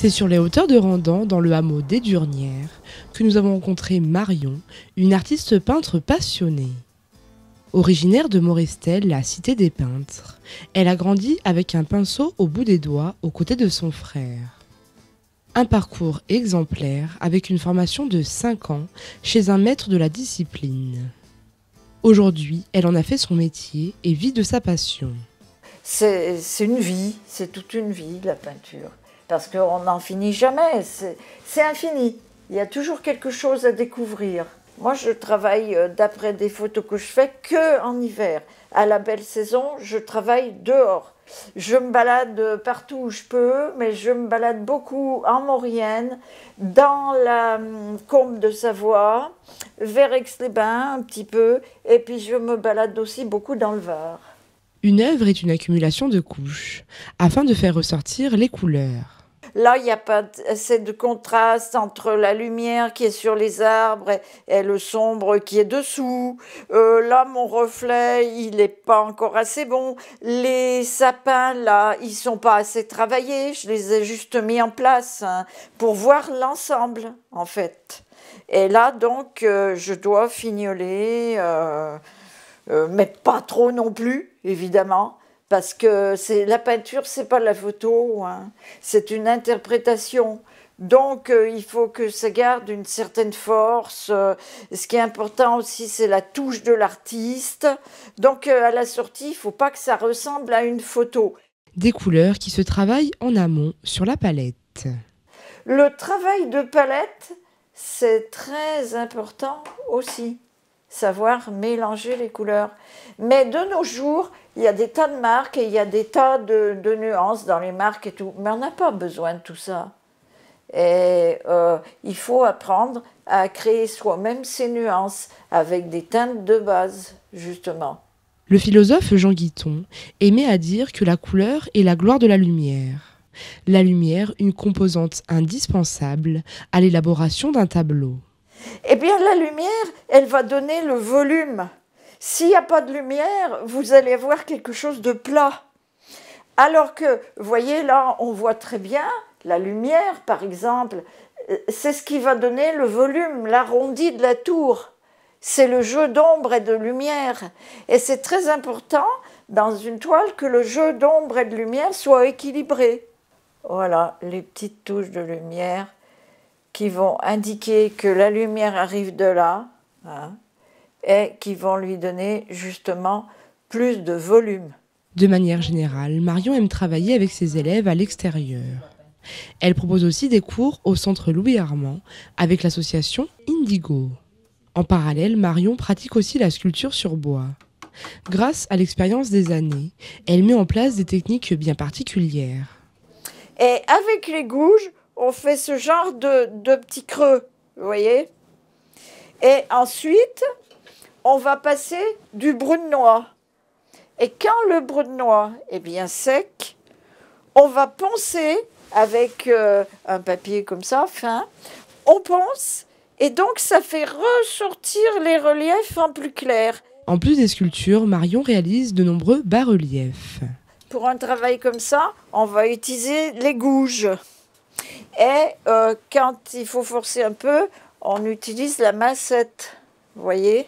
C'est sur les hauteurs de Randan, dans le hameau des Durnières, que nous avons rencontré Marion, une artiste peintre passionnée. Originaire de Morestel, la cité des peintres, elle a grandi avec un pinceau au bout des doigts aux côtés de son frère. Un parcours exemplaire avec une formation de 5 ans chez un maître de la discipline. Aujourd'hui, elle en a fait son métier et vit de sa passion. C'est une vie, c'est toute une vie, la peinture. Parce qu'on n'en finit jamais, c'est infini. Il y a toujours quelque chose à découvrir. Moi, je travaille d'après des photos que je fais que en hiver. À la belle saison, je travaille dehors. Je me balade partout où je peux, mais je me balade beaucoup en Maurienne, dans la Combe de Savoie, vers Aix-les-Bains un petit peu, et puis je me balade aussi beaucoup dans le Var. Une œuvre est une accumulation de couches, afin de faire ressortir les couleurs. Là, il n'y a pas assez de contraste entre la lumière qui est sur les arbres et le sombre qui est dessous. Là, mon reflet, il n'est pas encore assez bon. Les sapins, là, ils ne sont pas assez travaillés. Je les ai juste mis en place pour voir l'ensemble, en fait. Et là, donc, je dois fignoler, mais pas trop non plus, évidemment. Parce que la peinture, c'est pas la photo, hein. C'est une interprétation. Donc, il faut que ça garde une certaine force. Ce qui est important aussi, c'est la touche de l'artiste. Donc, à la sortie, il ne faut pas que ça ressemble à une photo. Des couleurs qui se travaillent en amont sur la palette. Le travail de palette, c'est très important aussi. Savoir mélanger les couleurs. Mais de nos jours, il y a des tas de marques et il y a des tas de nuances dans les marques et tout. Mais on n'a pas besoin de tout ça. Et il faut apprendre à créer soi-même ces nuances avec des teintes de base, justement. Le philosophe Jean Guiton aimait à dire que la couleur est la gloire de la lumière. La lumière, une composante indispensable à l'élaboration d'un tableau. Eh bien, la lumière, elle va donner le volume. S'il n'y a pas de lumière, vous allez avoir quelque chose de plat. Alors que, vous voyez, là, on voit très bien la lumière, par exemple, c'est ce qui va donner le volume, l'arrondi de la tour. C'est le jeu d'ombre et de lumière. Et c'est très important, dans une toile, que le jeu d'ombre et de lumière soit équilibré. Voilà, les petites touches de lumière qui vont indiquer que la lumière arrive de là, hein, et qui vont lui donner justement plus de volume. De manière générale, Marion aime travailler avec ses élèves à l'extérieur. Elle propose aussi des cours au centre Louis Armand avec l'association Indigo. En parallèle, Marion pratique aussi la sculpture sur bois. Grâce à l'expérience des années, elle met en place des techniques bien particulières. Et avec les gouges, on fait ce genre de petits creux, vous voyez. Et ensuite, on va passer du brun de noix. Et quand le brun de noix est bien sec, on va poncer avec un papier comme ça, fin. On ponce, et donc ça fait ressortir les reliefs en plus clair. En plus des sculptures, Marion réalise de nombreux bas-reliefs. Pour un travail comme ça, on va utiliser les gouges. Et quand il faut forcer un peu, on utilise la massette, vous voyez.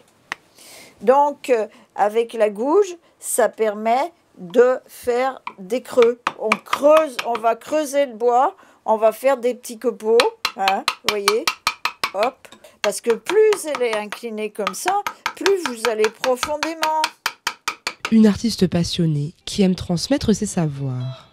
Donc, avec la gouge, ça permet de faire des creux. On creuse, on va creuser le bois, on va faire des petits copeaux, hein, vous voyez, hop. Parce que plus elle est inclinée comme ça, plus vous allez profondément. Une artiste passionnée qui aime transmettre ses savoirs.